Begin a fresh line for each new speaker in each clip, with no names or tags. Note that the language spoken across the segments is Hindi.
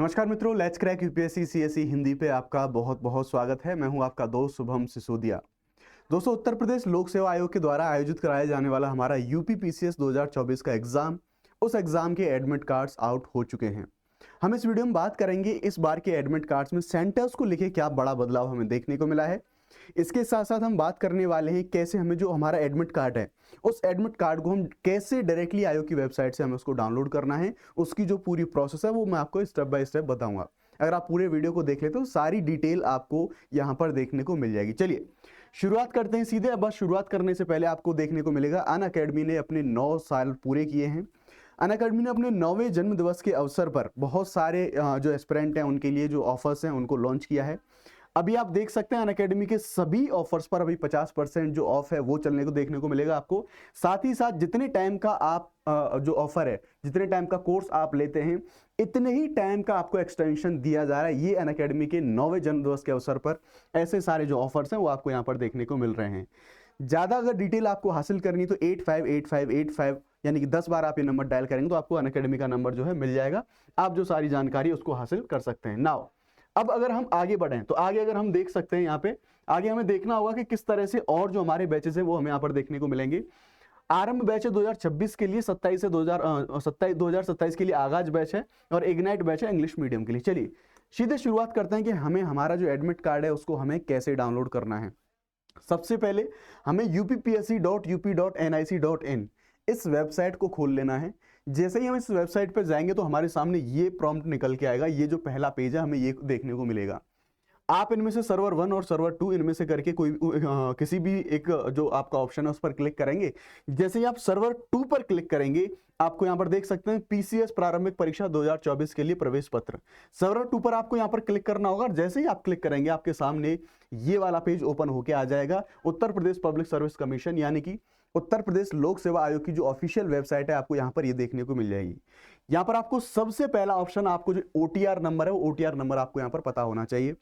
नमस्कार मित्रों, let's crack UPSC CSE Hindi पे आपका बहुत बहुत स्वागत है। मैं हूं आपका दोस्त शुभम सिसोदिया। दोस्तों, उत्तर प्रदेश लोक सेवा आयोग के द्वारा आयोजित कराया जाने वाला हमारा यूपी पीसीएस 2024 का एग्जाम, उस एग्जाम के एडमिट कार्ड्स आउट हो चुके हैं। हम इस वीडियो में बात करेंगे इस बार के एडमिट कार्ड्स में सेंटर्स को लेके क्या बड़ा बदलाव हमें देखने को मिला है। इसके साथ साथ हम बात करने वाले हैं कैसे हमें जो हमारा एडमिट कार्ड है, उस एडमिट कार्ड को हम कैसे डायरेक्टली आयोग की वेबसाइट से हमें उसको डाउनलोड करना है। उसकी जो पूरी प्रोसेस है वो मैं आपको स्टेप बाय स्टेप बताऊंगा। अगर आप पूरे वीडियो को देख लेते तो सारी डिटेल आपको यहाँ पर देखने को मिल जाएगी। चलिए शुरुआत करते हैं सीधे। अब बस शुरुआत करने से पहले आपको देखने को मिलेगा अनअकैडमी ने अपने 9 साल पूरे किए हैं। अनअकैडमी ने अपने 9वें जन्म दिवस के अवसर पर बहुत सारे जो एस्पिरेंट हैं उनके लिए जो ऑफर्स हैं उनको लॉन्च किया है। अभी आप देख सकते हैं अनअकैडमी के सभी ऑफर्स पर अभी 50% जो ऑफ है वो चलने को देखने को मिलेगा आपको। साथ ही साथ जितने टाइम का आप जो ऑफर है, जितने टाइम का कोर्स आप लेते हैं, इतने ही टाइम का आपको एक्सटेंशन दिया जा रहा है। ये अनअकैडमी के 9वें जन्मदिवस के अवसर पर ऐसे सारे जो ऑफर्स हैं वो आपको यहाँ पर देखने को मिल रहे हैं। ज्यादा अगर डिटेल आपको हासिल करनी तो 858585 यानी कि 10 बार आप ये नंबर डायल करेंगे तो आपको अनअकैडमी का नंबर जो है मिल जाएगा। आप जो सारी जानकारी उसको हासिल कर सकते हैं। नाउ अब अगर हम आगे बढ़ें तो आगे अगर हम देख सकते हैं, यहाँ पे आगे हमें देखना होगा कि किस तरह से और जो हमारे बैचेस हैं वो हमें यहाँ पर देखने को मिलेंगे। आरंभ बैच है 2026 के लिए, 27 से 2027 के लिए आगाज बैच है और इग्नाइट बैच है इंग्लिश मीडियम के लिए। चलिए सीधे शुरुआत करते हैं कि हमें हमारा जो एडमिट कार्ड है उसको हमें कैसे डाउनलोड करना है। सबसे पहले हमें uppsc.up.nic.in इस वेबसाइट को खोल लेना है। जैसे ही हम इस वेबसाइट पर जाएंगे तो हमारे सामने ये प्रॉम्प्ट निकल के आएगा। ये जो पहला पेज है हमें ये देखने को मिलेगा। आप इनमें से सर्वर 1 और सर्वर 2 इनमें से करके कोई किसी भी एक जो आपका ऑप्शन है उस पर क्लिक करेंगे। जैसे ही आप सर्वर 2 पर क्लिक करेंगे आपको यहाँ पर देख सकते हैं पीसीएस प्रारंभिक परीक्षा 2024 के लिए प्रवेश पत्र। सर्वर 2 पर आपको यहाँ पर क्लिक करना होगा। जैसे ही आप क्लिक करेंगे आपके सामने ये वाला पेज ओपन होके आ जाएगा। Uttar Pradesh public service commission यानी कि उत्तर प्रदेश लोक सेवा आयोग की जो ऑफिशियल वेबसाइट है आपको यहाँ पर ये देखने को मिल जाएगी। यहाँ पर आपको सबसे पहला ऑप्शन, आपको जो ओटीआर नंबर है वो ओटीआर नंबर आपको यहाँ पर पता होना चाहिए।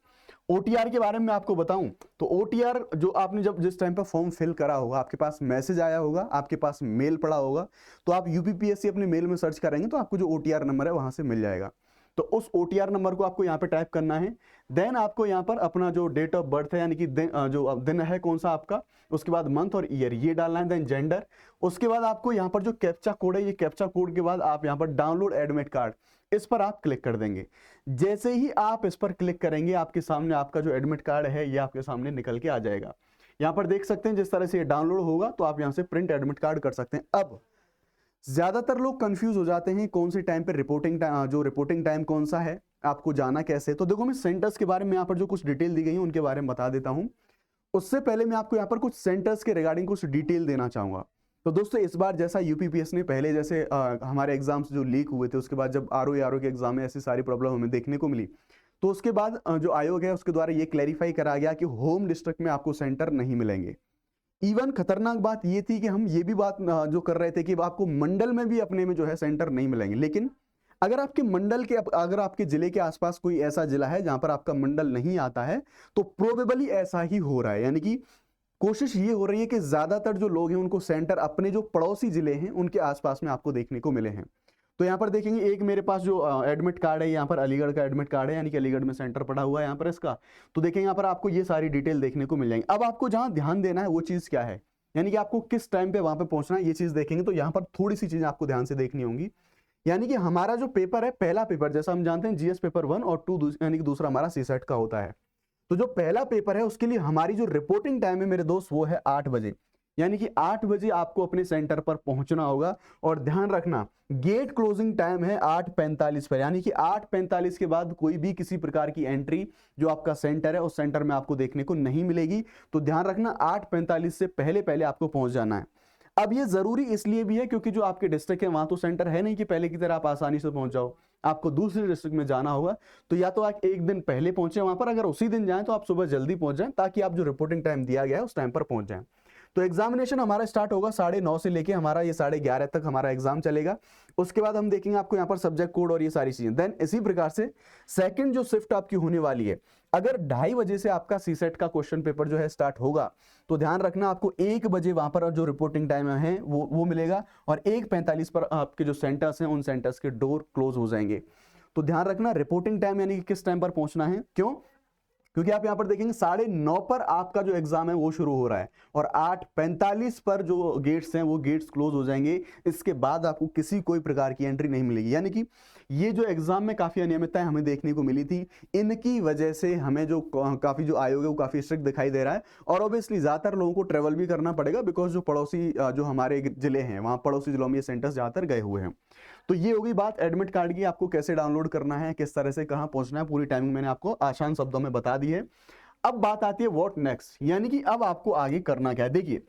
ओटीआर के बारे में आपको बताऊं तो ओटीआर जो आपने जब जिस टाइम पर फॉर्म फिल करा होगा, आपके पास मैसेज आया होगा, आपके पास मेल पड़ा होगा, तो आप यूपीपीएससी अपने मेल में सर्च करेंगे तो आपको जो ओटीआर नंबर है वहां से मिल जाएगा। तो उस ओटीआर नंबर को आपको यहाँ पे टाइप करना है। देन आपको यहाँ पर अपना जो डेट ऑफ बर्थ है यानी कि जो दिन है कौन सा आपका, उसके बाद मंथ और ईयर ये डालना है। देन जेंडर, उसके बाद आपको यहाँ पर जो कैप्चा कोड है, ये कैप्चा कोड के बाद आप यहाँ पर डाउनलोड एडमिट कार्ड इस पर आप क्लिक कर देंगे। जैसे ही आप इस पर क्लिक करेंगे आपके सामने आपका जो एडमिट कार्ड है ये आपके सामने निकल के आ जाएगा। यहाँ पर देख सकते हैं जिस तरह से ये डाउनलोड होगा तो आप यहाँ से प्रिंट एडमिट कार्ड कर सकते हैं। अब ज्यादातर लोग कंफ्यूज हो जाते हैं कौन से टाइम पे रिपोर्टिंग टाइम कौन सा है, आपको जाना कैसे। तो देखो मैं सेंटर्स के बारे में यहाँ पर जो कुछ डिटेल दी गई है उनके बारे में बता देता हूँ। उससे पहले मैं आपको यहाँ पर कुछ सेंटर्स के रिगार्डिंग कुछ डिटेल देना चाहूंगा। तो दोस्तों इस बार जैसा यूपीपीएस ने पहले जैसे हमारे एग्जाम्स जो लीक हुए थे उसके बाद जब आरओ के एग्जाम में ऐसी सारी प्रॉब्लम हमें देखने को मिली, तो उसके बाद जो आयोग है उसके द्वारा ये क्लैरिफाई करा गया कि होम डिस्ट्रिक्ट में आपको सेंटर नहीं मिलेंगे। इवन खतरनाक बात ये थी कि हम ये भी बात जो कर रहे थे कि आपको मंडल में भी अपने में जो है सेंटर नहीं मिलेंगे। लेकिन अगर आपके मंडल के अगर आपके जिले के आसपास कोई ऐसा जिला है जहां पर आपका मंडल नहीं आता है तो प्रोबेबली ऐसा ही हो रहा है। यानी कि कोशिश ये हो रही है कि ज्यादातर जो लोग हैं उनको सेंटर अपने जो पड़ोसी जिले हैं उनके आसपास में आपको देखने को मिले हैं। तो यहाँ पर देखेंगे एक मेरे पास जो एडमिट कार्ड है, यहाँ पर अलीगढ़ का एडमिट कार्ड है यानी कि अलीगढ़ में सेंटर पड़ा हुआ है यहाँ पर इसका। तो देखेंगे यहाँ पर आपको ये सारी डिटेल देखने को मिल जाएंगी। अब आपको जहाँ ध्यान देना है वो चीज़ क्या है, यानी कि आपको किस टाइम पे वहां पे पहुंचना है ये चीज़ देखेंगे। तो यहाँ पर थोड़ी सी चीज़ें आपको ध्यान से देखनी होंगी। यानी कि हमारा जो पेपर है, पहला पेपर जैसा हम जानते हैं जीएस पेपर 1 और 2 यानी कि दूसरा हमारा सीसेट का होता है। तो जो पहला पेपर है उसके लिए हमारी जो रिपोर्टिंग टाइम है मेरे दोस्त वो है 8 बजे। यानी कि 8 बजे आपको अपने सेंटर पर पहुंचना होगा। और ध्यान रखना गेट क्लोजिंग टाइम है 8:45 पर, यानी कि 8:45 के बाद कोई भी किसी प्रकार की एंट्री जो आपका सेंटर है उस सेंटर में आपको देखने को नहीं मिलेगी। तो ध्यान रखना 8:45 से पहले पहले आपको पहुंच जाना है। अब ये जरूरी इसलिए भी है क्योंकि जो आपके डिस्ट्रिक्ट है वहां तो सेंटर है नहीं कि पहले की तरह आप आसानी से पहुंच जाओ। आपको दूसरे डिस्ट्रिक्ट में जाना होगा तो या तो आप एक दिन पहले पहुंचे वहां पर, अगर उसी दिन जाएं तो आप सुबह जल्दी पहुंच जाएं ताकि आप जो रिपोर्टिंग टाइम दिया गया है उस टाइम पर पहुंच जाएं। तो एग्जामिनेशन हमारा स्टार्ट होगा 9:30 से लेके हमारा ये 11:30 तक हमारा एग्जाम चलेगा। उसके बाद हम देखेंगे आपको यहाँ पर सब्जेक्ट कोड और ये सारी चीजें। देन इसी प्रकार से सेकंड जो शिफ्ट आपकी होने वाली है, अगर 2:30 बजे से आपका सीसेट का क्वेश्चन पेपर जो है स्टार्ट होगा तो ध्यान रखना आपको 1 बजे वहां पर जो रिपोर्टिंग टाइम है वो मिलेगा और 1:45 पर आपके जो सेंटर्स हैं उन सेंटर्स के डोर क्लोज हो जाएंगे। तो ध्यान रखना रिपोर्टिंग टाइम यानी कि किस टाइम पर पहुंचना है, क्यों? क्योंकि आप यहां पर देखेंगे 9:30 पर आपका जो एग्जाम है वो शुरू हो रहा है और 8:45 पर जो गेट्स हैं वो गेट्स क्लोज हो जाएंगे। इसके बाद आपको किसी कोई प्रकार की एंट्री नहीं मिलेगी। यानी कि ये जो एग्जाम में काफी अनियमितताएं हमें देखने को मिली थी, इनकी वजह से हमें जो काफी जो आयोग है वो काफी स्ट्रिक्ट दिखाई दे रहा है। और ऑब्वियसली ज्यादातर लोगों को ट्रेवल भी करना पड़ेगा, बिकॉज जो पड़ोसी जो हमारे जिले हैं वहां पड़ोसी जिलों में ये सेंटर्स ज्यादातर गए हुए हैं। तो ये होगी बात एडमिट कार्ड की, आपको कैसे डाउनलोड करना है, किस तरह से कहां पहुंचना है, पूरी टाइमिंग मैंने आपको आसान शब्दों में बता दी है। अब बात आती है व्हाट नेक्स्ट, यानी कि अब आपको आगे करना क्या है। देखिए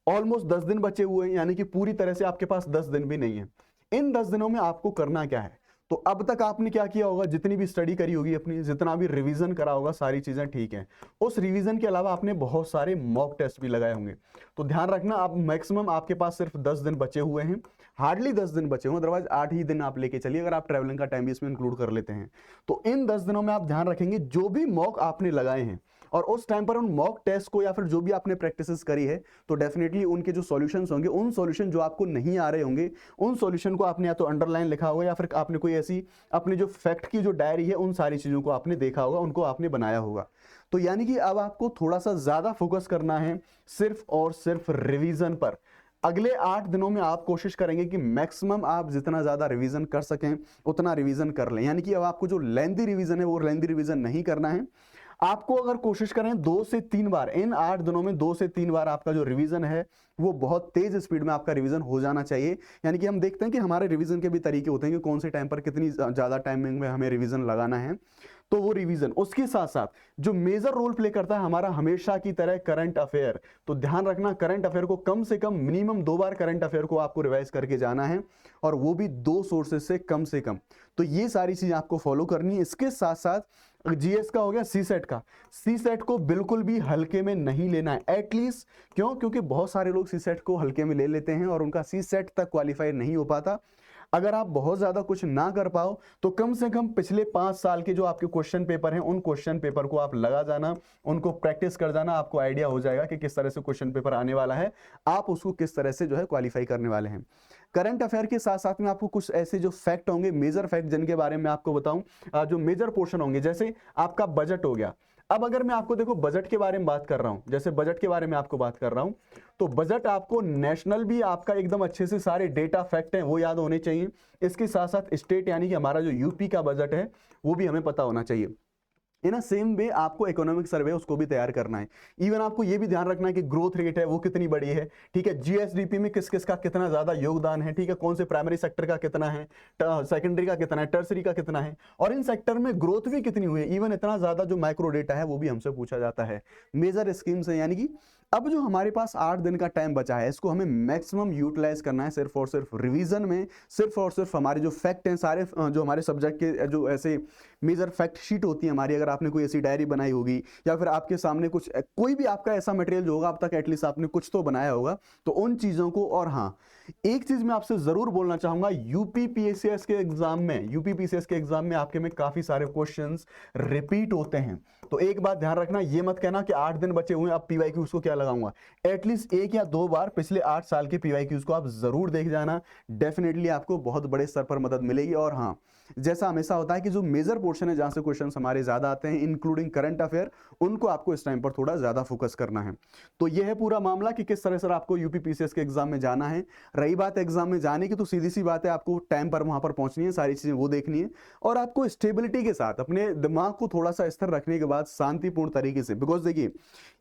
ऑलमोस्ट 10 दिन बचे हुए हैं, यानी कि पूरी तरह से आपके पास 10 दिन भी नहीं है। इन 10 दिनों में आपको करना क्या है? तो अब तक आपने क्या किया होगा, जितनी भी स्टडी करी होगी अपनी, जितना भी रिवीजन करा होगा, सारी चीजें ठीक है। उस रिवीजन के अलावा आपने बहुत सारे मॉक टेस्ट भी लगाए होंगे। तो ध्यान रखना, आप मैक्सिमम आपके पास सिर्फ 10 दिन बचे हुए हैं, हार्डली 10 दिन बचे हुए, अदरवाइज 8 ही दिन आप लेके चलिए, अगर आप ट्रैवलिंग का टाइम भी इसमें इंक्लूड कर लेते हैं। तो इन 10 दिनों में आप ध्यान रखेंगे जो भी मॉक आपने लगाए हैं और उस टाइम पर उन मॉक टेस्ट को या फिर जो भी आपने प्रैक्टिसेस करी है, तो डेफिनेटली उनके जो सॉल्यूशंस होंगे, उन सॉल्यूशन जो आपको नहीं आ रहे होंगे, उन सॉल्यूशन को आपने या तो अंडरलाइन लिखा होगा या फिर आपने कोई ऐसी अपनी जो फैक्ट की जो डायरी है, उन सारी चीजों को आपने देखा होगा, उनको आपने बनाया होगा। तो यानी कि अब आपको थोड़ा सा ज्यादा फोकस करना है सिर्फ और सिर्फ रिवीजन पर। अगले 8 दिनों में आप कोशिश करेंगे कि मैक्सिमम आप जितना ज्यादा रिवीजन कर सकें उतना रिवीजन कर लें। यानी कि अब आपको जो लेंथी रिवीजन है वो लेंथी रिवीजन नहीं करना है। आपको अगर कोशिश करें 2 से 3 बार, इन 8 दिनों में 2 से 3 बार आपका जो रिवीजन है वो बहुत तेज स्पीड में आपका रिवीजन हो जाना चाहिए। यानी कि हम देखते हैं कि हमारे रिवीजन के भी तरीके होते हैं कि कौन से टाइम पर कितनी ज्यादा टाइमिंग में हमें रिवीजन लगाना है। तो वो रिवीजन, उसके साथ साथ जो मेजर रोल प्ले करता है हमारा हमेशा की तरह करंट अफेयर। तो ध्यान रखना, करंट अफेयर को कम से कम मिनिमम 2 बार करंट अफेयर को आपको रिवाइज करके जाना है, और वो भी 2 सोर्सेज से कम से कम। तो ये सारी चीजें आपको फॉलो करनी है। इसके साथ साथ जीएस का हो गया, सी सेट का, सी सेट को बिल्कुल भी हल्के में नहीं लेना है एटलीस्ट। क्यों? क्योंकि बहुत सारे लोग सी सेट को हल्के में ले लेते हैं और उनका सी सेट तक क्वालिफाई नहीं हो पाता। अगर आप बहुत ज्यादा कुछ ना कर पाओ तो कम से कम पिछले 5 साल के जो आपके क्वेश्चन पेपर हैं उन क्वेश्चन पेपर को आप लगा जाना, उनको प्रैक्टिस कर जाना। आपको आइडिया हो जाएगा कि किस तरह से क्वेश्चन पेपर आने वाला है, आप उसको किस तरह से जो है क्वालिफाई करने वाले हैं। करंट अफेयर के साथ साथ में आपको कुछ ऐसे जो फैक्ट होंगे, मेजर फैक्ट, जिनके बारे में आपको बताऊं, जो मेजर पोर्शन होंगे, जैसे आपका बजट हो गया। अब अगर मैं आपको देखो बजट के बारे में बात कर रहा हूं, जैसे बजट के बारे में आपको बात कर रहा हूं, तो बजट आपको नेशनल भी आपका एकदम अच्छे से सारे डेटा फैक्ट हैं वो याद होने चाहिए। इसके साथ साथ स्टेट यानी कि हमारा जो यूपी का बजट है वो भी हमें पता होना चाहिए। इन सेम वे आपको इकोनॉमिक सर्वे उसको भी तैयार करना है। इवन आपको ये भी ध्यान रखना है कि ग्रोथ रेट है वो कितनी बड़ी है, ठीक है, जीएसडीपी में किस किस का कितना ज्यादा योगदान है, ठीक है, कौन से प्राइमरी सेक्टर का कितना है, सेकेंडरी का कितना है, टर्सरी का कितना है, और इन सेक्टर में ग्रोथ भी कितनी हुई है। इवन इतना ज्यादा जो माइक्रो डेटा है वो भी हमसे पूछा जाता है। मेजर स्कीम्स है, यानी कि अब जो हमारे पास 8 दिन का टाइम बचा है इसको हमें मैक्सिमम यूटिलाइज करना है सिर्फ और सिर्फ रिवीजन में। सिर्फ और सिर्फ हमारे जो फैक्ट हैं सारे, जो हमारे सब्जेक्ट के जो ऐसे मेजर फैक्ट शीट होती है हमारी, अगर आपने कोई ऐसी डायरी बनाई होगी या फिर आपके सामने कुछ कोई भी आपका ऐसा मटेरियल जो होगा, अब तक एटलीस्ट आपने कुछ तो बनाया होगा, तो उन चीजों को। और हाँ, एक चीज मैं आपसे जरूर बोलना चाहूंगा, यूपीपीएससीएस के एग्जाम में आपके में काफी सारे क्वेश्चंस रिपीट होते हैं। तो एक बात ध्यान रखना, ये मत कहना कि 8 दिन बचे हुए हैं अब पीवाईक्यूज को क्या लगाऊंगा। एटलीस्ट 1 या 2 बार पिछले 8 साल के पीवाईक्यूज को आप जरूर देख जाना, डेफिनेटली आपको बहुत बड़े स्तर पर मदद मिलेगी। और हाँ, जैसा हमेशा होता है कि जो मेजर पोर्शन है जहां से क्वेश्चन हमारे ज्यादा आते हैं, इंक्लूडिंग करंट अफेयर, उनको आपको इस टाइम पर थोड़ा ज्यादा फोकस करना है। तो यह है पूरा मामला कि किस तरह से आपको यूपीपीसीएस के एग्जाम में जाना है। रही बात एग्जाम में जाने की, तो सीधी सी बात है, आपको टाइम पर वहां पर पहुंचनी है, सारी चीजें वो देखनी है, और आपको स्टेबिलिटी के साथ अपने दिमाग को थोड़ा सा स्थिर रखने के बाद शांतिपूर्ण तरीके से, बिकॉज देखिए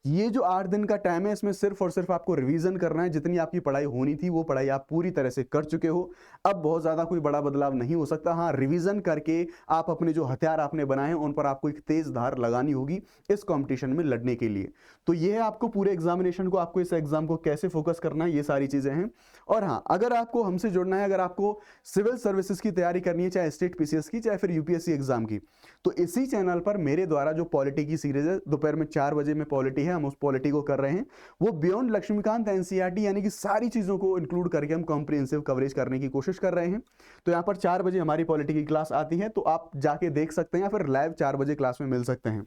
ये जो 8 दिन का टाइम है इसमें सिर्फ और सिर्फ आपको रिवीजन करना है। जितनी आपकी पढ़ाई होनी थी वो पढ़ाई आप पूरी तरह से कर चुके हो, अब बहुत ज्यादा कोई बड़ा बदलाव नहीं हो सकता। हाँ, रिवीजन करके आप अपने जो हथियार आपने बनाए हैं उन पर आपको एक तेज धार लगानी होगी इस कंपटीशन में लड़ने के लिए। तो ये है आपको पूरे एग्जामिनेशन को, आपको इस एग्जाम को कैसे फोकस करना है, ये सारी चीजें हैं। और हाँ, अगर आपको हमसे जुड़ना है, अगर आपको सिविल सर्विसेज की तैयारी करनी है, चाहे स्टेट पीसीएस की चाहे फिर यूपीएससी एग्जाम की, तो इसी चैनल पर मेरे द्वारा जो पॉलिटी की सीरीज है, दोपहर में 4 बजे में पॉलिटी है, हम उस पॉलिटी को कर रहे हैं। वो बियॉन्ड लक्ष्मीकांत एनसीईआरटी यानी कि सारी चीजों को इंक्लूड करके हम कॉम्प्रिहेंसिव कवरेज करने की कोशिश कर रहे हैं। तो यहाँ पर 4 बजे हमारी पॉलिटी की की क्लास आती है, तो आप जाके देख सकते हैं या फिर लाइव 4 बजे क्लास में मिल सकते हैं।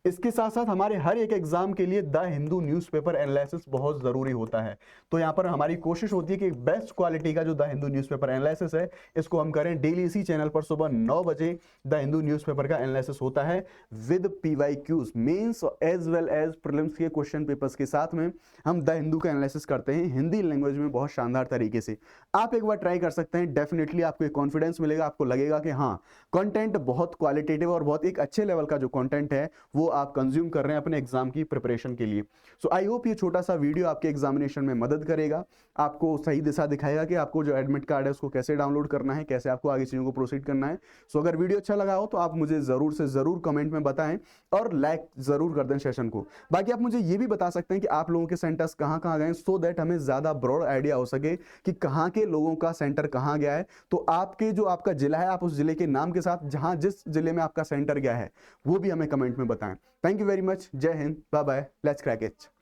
इसके साथ साथ हमारे हर एक एग्जाम के लिए द हिंदू न्यूज़पेपर एनालिसिस बहुत जरूरी होता है। तो यहाँ पर हमारी कोशिश होती है कि बेस्ट क्वालिटी का जो द हिंदू न्यूज़पेपर एनालिसिस है इसको हम करें डेली इसी चैनल पर सुबह 9 बजे द हिंदू न्यूज़पेपर का एनालिसिस होता है with PYQs mains as well as prelims के क्वेश्चन पेपर्स के साथ में हम द हिंदू का एनालिसिस करते हैं हिंदी लैंग्वेज में बहुत शानदार तरीके से। आप एक बार ट्राई कर सकते हैं, डेफिनेटली आपको एक कॉन्फिडेंस मिलेगा, आपको लगेगा कि हाँ कंटेंट बहुत क्वालिटेटिव और बहुत एक अच्छे लेवल का जो कंटेंट है वो आप कंज्यूम कर रहे हैं अपने एग्जाम की प्रिपरेशन के लिए। सो आई होप ये छोटा सा वीडियो आपके एग्जामिनेशन में मदद करेगा, आपको सही दिशा दिखाएगा कि आपको जो एडमिट कार्ड है उसको कैसे डाउनलोड करना है, कैसे आपको आगे चीजों को प्रोसीड करना है। सो अगर वीडियो अच्छा लगा हो तो आप मुझे जरूर से जरूर कमेंट में बताएं और लाइक जरूर कर दें सेशन को। बाकी आप मुझे ये भी बता सकते हैं कि आप लोगों के सेंटर्स कहाँ कहाँ गए, सो दैट हमें ज्यादा ब्रॉड आइडिया हो सके कि कहाँ के लोगों का सेंटर कहाँ गया है। तो आपके जो आपका जिला है आप उस जिले के नाम के साथ जहां जिस जिले में आपका सेंटर गया है वो भी हमें कमेंट में बताएं। Thank you very much, Jai Hind, bye bye, let's crack it.